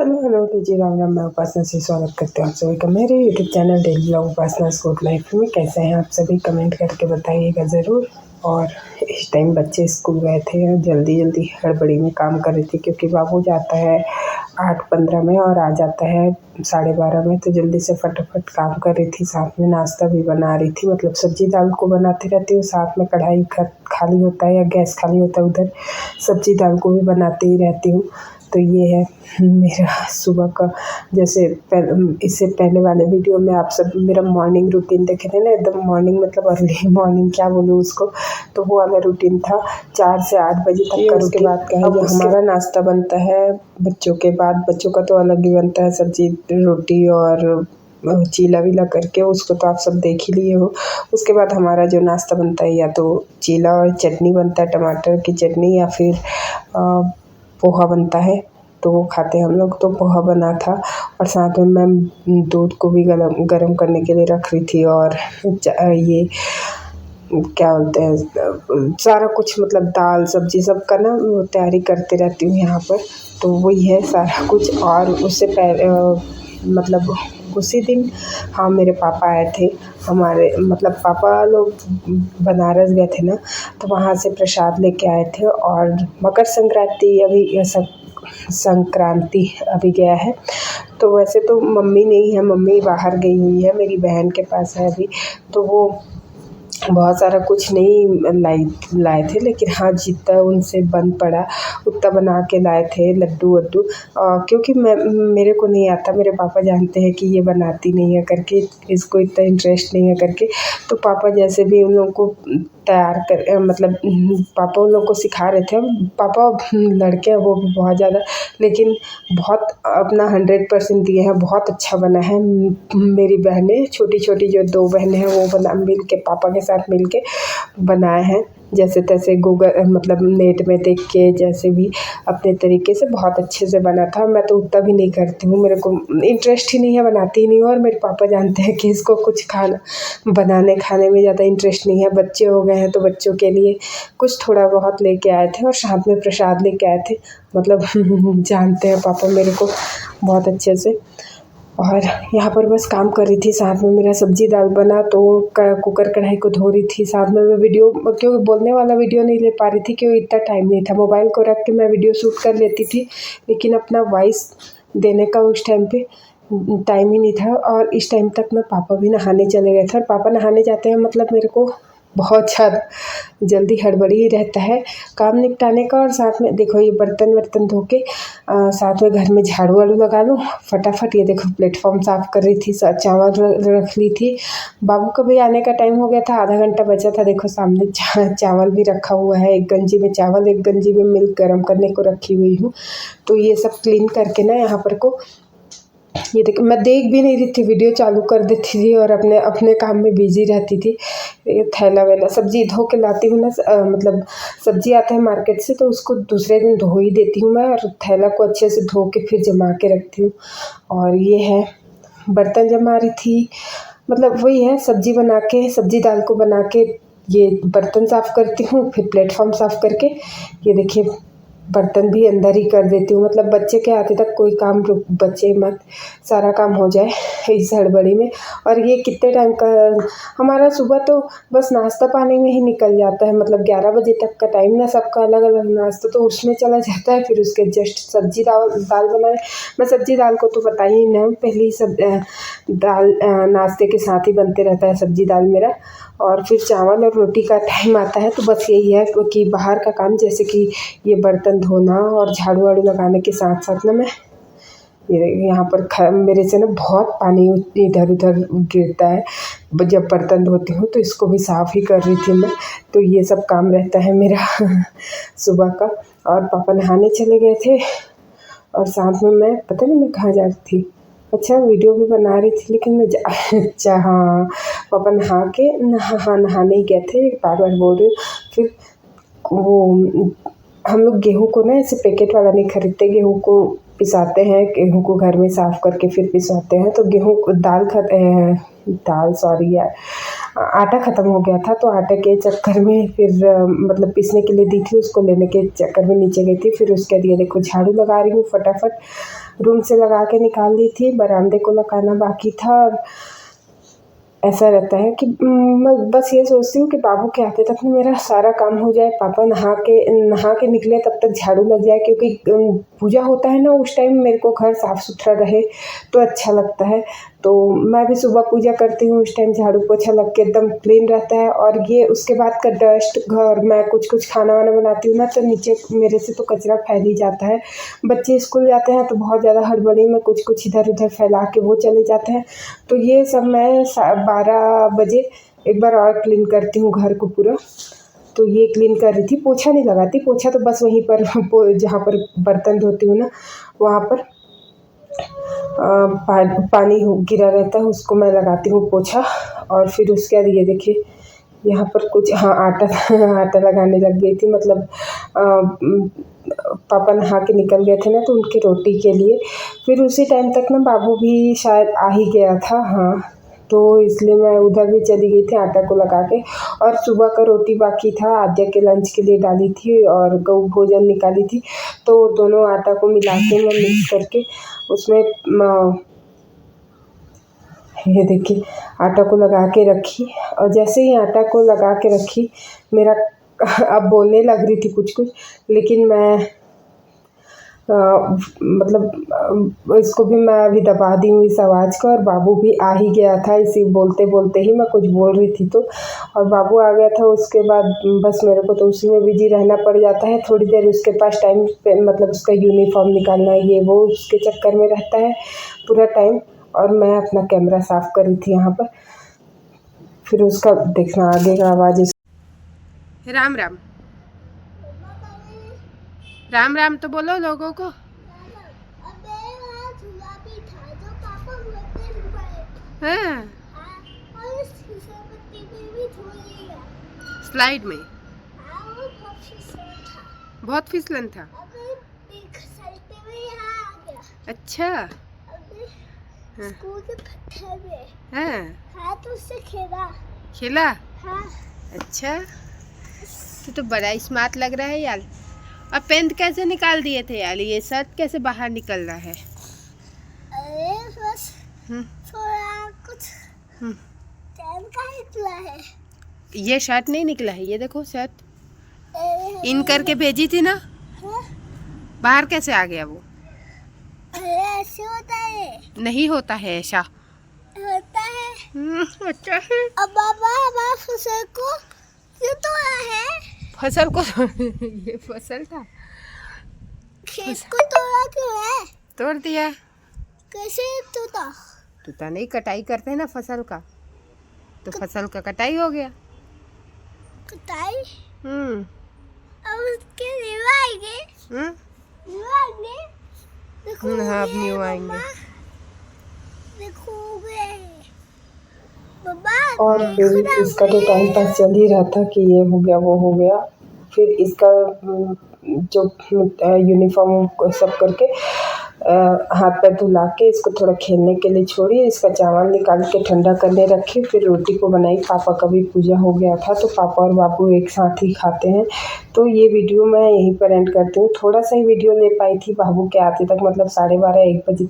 Hello hello तो जी राम राम। मैं उपासना से स्वागत करते हैं आप सभी का मेरे यूट्यूब चैनल डेली ब्लॉग उपासना स्कूल लाइफ में। कैसे हैं आप सभी, कमेंट करके बताइएगा ज़रूर। और इस टाइम बच्चे स्कूल गए थे और जल्दी जल्दी हड़बड़ी में काम कर रही थी, क्योंकि बाबू जाता है 8:15 में और आ जाता है 12:30 में। तो जल्दी से फटाफट काम कर रही थी, साथ में नाश्ता भी बना रही थी। मतलब सब्जी दाल को बनाती रहती हूँ, साथ में कढ़ाई खाली होता है या गैस खाली होता है, उधर सब्जी दाल को भी बनाती ही रहती हूँ। तो ये है मेरा सुबह का। जैसे इससे पहले वाले वीडियो में आप सब मेरा मॉर्निंग रूटीन देखे थे ना, एकदम मॉर्निंग मतलब अर्ली मॉर्निंग क्या बोलूँ उसको। तो वो वाला रूटीन था 4 से 8 बजे तक का। उसके बाद क्या है, जो हमारा नाश्ता बनता है बच्चों के बाद, बच्चों का तो अलग ही बनता है, सब्जी रोटी और चीला वीला करके, उसको तो आप सब देख ही लिए हो। उसके बाद हमारा जो नाश्ता बनता है, या तो चीला और चटनी बनता है, टमाटर की चटनी, या फिर पोहा बनता है, तो वो खाते हैं हम लोग। तो पोहा बना था और साथ में मैं दूध को भी गरम करने के लिए रख रही थी। और ये क्या बोलते हैं, सारा कुछ मतलब दाल सब्जी सब का ना तैयारी करते रहती हूँ यहाँ पर। तो वही है सारा कुछ। और उससे पहले मतलब उसी दिन हाँ मेरे पापा आए थे। हमारे मतलब पापा लोग बनारस गए थे ना, तो वहाँ से प्रसाद लेके आए थे। और मकर संक्रांति अभी गया है। तो वैसे तो मम्मी नहीं है, मम्मी बाहर गई हुई है, मेरी बहन के पास है अभी। तो वो बहुत सारा कुछ नहीं लाए थे, लेकिन हाँ जितना उनसे बन पड़ा उतना बना के लाए थे, लड्डू वड्डू। क्योंकि मेरे को नहीं आता, मेरे पापा जानते हैं कि ये बनाती नहीं है करके, इसको इतना इंटरेस्ट नहीं है करके। तो पापा जैसे भी उन लोगों को तैयार कर मतलब पापा उन लोग को सिखा रहे थे। पापा लड़के हैं वो भी बहुत ज़्यादा, लेकिन बहुत अपना 100% दिए हैं। बहुत अच्छा बना है। मेरी बहनें छोटी छोटी जो 2 बहनें हैं वो मिल के पापा के साथ मिल के बनाए हैं, जैसे तैसे गूगल मतलब नेट में देख के, जैसे भी अपने तरीके से बहुत अच्छे से बना था। मैं तो उतना भी नहीं करती हूँ, मेरे को इंटरेस्ट ही नहीं है, बनाती ही नहीं हूँ। और मेरे पापा जानते हैं कि इसको कुछ बनाने खाने में ज़्यादा इंटरेस्ट नहीं है। बच्चे हो गए हैं तो बच्चों के लिए कुछ थोड़ा बहुत लेके आए थे, और साथ में प्रसाद लेके आए थे। मतलब जानते हैं पापा मेरे को बहुत अच्छे से। और यहाँ पर बस काम कर रही थी, साथ में मेरा सब्जी दाल बना, तो कुकर कढ़ाई को धो रही थी। साथ में मैं वीडियो, क्योंकि बोलने वाला वीडियो नहीं ले पा रही थी, क्योंकि इतना टाइम नहीं था। मोबाइल को रख के मैं वीडियो शूट कर लेती थी, लेकिन अपना वॉइस देने का उस टाइम पे टाइम ही नहीं था। और इस टाइम तक में पापा भी नहाने चले गए थे। और पापा नहाने जाते हैं मतलब मेरे को बहुत ज़्यादा जल्दी हड़बड़ी ही रहता है काम निपटाने का। और साथ में देखो ये बर्तन वर्तन धो के साथ में घर में झाड़ू वाड़ू लगा लूँ फटाफट। ये देखो प्लेटफॉर्म साफ़ कर रही थी, चावल रख ली थी। बाबू का भी आने का टाइम हो गया था, आधा घंटा बचा था। देखो सामने चावल भी रखा हुआ है, एक गंजी में चावल, एक गंजी में मिल्क गर्म करने को रखी हुई हूँ। तो ये सब क्लीन करके ना यहाँ पर को, ये देख मैं देख भी नहीं रही थी, वीडियो चालू कर देती थी और अपने अपने काम में बिजी रहती थी। ये थैला वैला सब्जी धो के लाती हूँ ना, मतलब सब्जी आता है मार्केट से, तो उसको दूसरे दिन धो ही देती हूँ मैं, और थैला को अच्छे से धो के फिर जमा के रखती हूँ। और ये है बर्तन जमा रही थी, मतलब वही है सब्जी बना के, सब्जी दाल को बना के ये बर्तन साफ़ करती हूँ, फिर प्लेटफॉर्म साफ़ करके ये देखिए बर्तन भी अंदर ही कर देती हूँ। मतलब बच्चे के आते तक कोई काम बचे मत, सारा काम हो जाए इस हड़बड़ी में। और ये कितने टाइम का हमारा सुबह तो बस नाश्ता पानी में ही निकल जाता है। मतलब 11 बजे तक का टाइम ना, सबका अलग अलग नाश्ता तो उसमें चला जाता है। फिर उसके जस्ट सब्जी दाल बनाए। मैं सब्जी दाल को तो बता ही नहीं, पहले ही सब दाल नाश्ते के साथ ही बनते रहता है सब्जी दाल मेरा। और फिर चावल और रोटी का टाइम आता है तो बस यही है, क्योंकि बाहर का काम जैसे कि ये बर्तन धोना और झाड़ू वाड़ू लगाने के साथ साथ ना मैं यहाँ पर मेरे से ना बहुत पानी इधर उधर गिरता है जब बर्तन धोती हूँ, तो इसको भी साफ़ ही कर रही थी मैं। तो ये सब काम रहता है मेरा सुबह का। और पापा नहाने चले गए थे, और साथ में मैं पता नहीं मैं कहाँ जा रही थी, अच्छा वीडियो भी बना रही थी, लेकिन मैं अच्छा हाँ पापा नहाने ही गए थे, बार बार बोल रही हूँ। फिर वो हम लोग गेहूँ को ना ऐसे पैकेट वाला नहीं खरीदते, गेहूँ को पिसाते हैं, गेहूँ को घर में साफ़ करके फिर पिसाते हैं। तो गेहूँ दाल सॉरी यार, आटा ख़त्म हो गया था, तो आटे के चक्कर में फिर मतलब पीसने के लिए दी थी, उसको लेने के चक्कर में नीचे गई थी। फिर उसके लिए देखो झाड़ू लगा रही हूँ फटाफट, रूम से लगा के निकाल दी थी, बरामदे को लगाना बाकी था। और ऐसा रहता है कि मैं बस ये सोचती हूँ कि बाबू के आते तक में मेरा सारा काम हो जाए, पापा नहा के निकले तब तक झाड़ू लग जाए, क्योंकि पूजा होता है ना उस टाइम मेरे को घर साफ़ सुथरा रहे तो अच्छा लगता है। तो मैं भी सुबह पूजा करती हूँ, उस टाइम झाड़ू पोछा लग के एकदम क्लीन रहता है। और ये उसके बाद का डस्ट, घर मैं कुछ खाना वाना बनाती हूँ ना तो नीचे मेरे से तो कचरा फैल ही जाता है। बच्चे स्कूल जाते हैं तो बहुत ज़्यादा हड़बड़ी में कुछ इधर उधर फैला के वो चले जाते हैं। तो ये सब मैं 12 बजे एक बार और क्लीन करती हूँ घर को पूरा। तो ये क्लीन कर रही थी, पोछा नहीं लगाती, पोछा तो बस वहीं पर जहाँ पर बर्तन धोती हूँ ना वहाँ पर पानी गिरा रहता है, उसको मैं लगाती हूँ पोछा। और फिर उसके बाद ये देखिए यहाँ पर कुछ आटा लगाने लग गई थी, मतलब पापा नहा के निकल गए थे ना तो उनकी रोटी के लिए। फिर उसी टाइम तक ना बाबू भी शायद आ ही गया था, हाँ, तो इसलिए मैं उधर भी चली गई थी आटा को लगा के। और सुबह का रोटी बाकी था, आद्या के लंच के लिए डाली थी और गऊ भोजन निकाली थी, तो दोनों आटा को मिला के मैं मिक्स करके उसमें ये देखिए आटा को लगा के रखी। और जैसे ही आटा को लगा के रखी मेरा अब बोलने लग रही थी कुछ लेकिन मैं मतलब इसको भी मैं अभी दबा दी हूँ इस आवाज़ को। और बाबू भी आ ही गया था, इसी बोलते बोलते ही मैं कुछ बोल रही थी तो, और बाबू आ गया था। उसके बाद बस मेरे को तो उसी में बिजी रहना पड़ जाता है, थोड़ी देर उसके पास टाइम मतलब उसका यूनिफॉर्म निकालना ये वो उसके चक्कर में रहता है पूरा टाइम। और मैं अपना कैमरा साफ़ कर रही थी यहाँ पर, फिर उसका देखना आगे का आवाज़। राम राम राम राम तो बोलो लोगों को। हाँ, स्लाइड में बहुत फिसलन था। अच्छा, स्कूल के पत्थर में हाँ तो उससे खेला। हाँ। अच्छा, तो बड़ा स्मार्ट लग रहा है यार। और पेंट कैसे निकाल दिए थे यार, ये शर्ट कैसे बाहर निकल रहा है? अरे बस थोड़ा कुछ पेंट का निकला है, ये शर्ट नहीं निकला है। ये देखो शर्ट इन करके भेजी थी ना, बाहर कैसे आ गया वो? अरे ऐसे होता है, नहीं होता है ऐसा, होता है। अच्छा है। अब बाबा फसल को क्यों तोड़ा है? फसल को ये फसल था, खेत को तोड़ा क्यों है? तोड़ दिया। कैसे तोड़ा? टूटा नहीं, कटाई करते हैं ना फसल का, तो फसल का कटाई हो गया। कटाई? अब उसके न्यू आएंगे। देखो हाँ, अब न्यू आएंगे। देखोगे बाबा। और फिर इसका तो टाइम पास चल ही रहा था कि ये हो गया वो हो गया। फिर इसका जो यूनिफॉर्म सब करके हाथ पैर धुला के इसको थोड़ा खेलने के लिए छोड़ी, इसका चावल निकाल के ठंडा करने रखी, फिर रोटी को बनाई। पापा का भी पूजा हो गया था तो पापा और बाबू एक साथ ही खाते हैं। तो ये वीडियो मैं यहीं पर एंड करती हूँ। थोड़ा सा ही वीडियो ले पाई थी बाबू के आते तक, मतलब 12:30-1 बजे तक।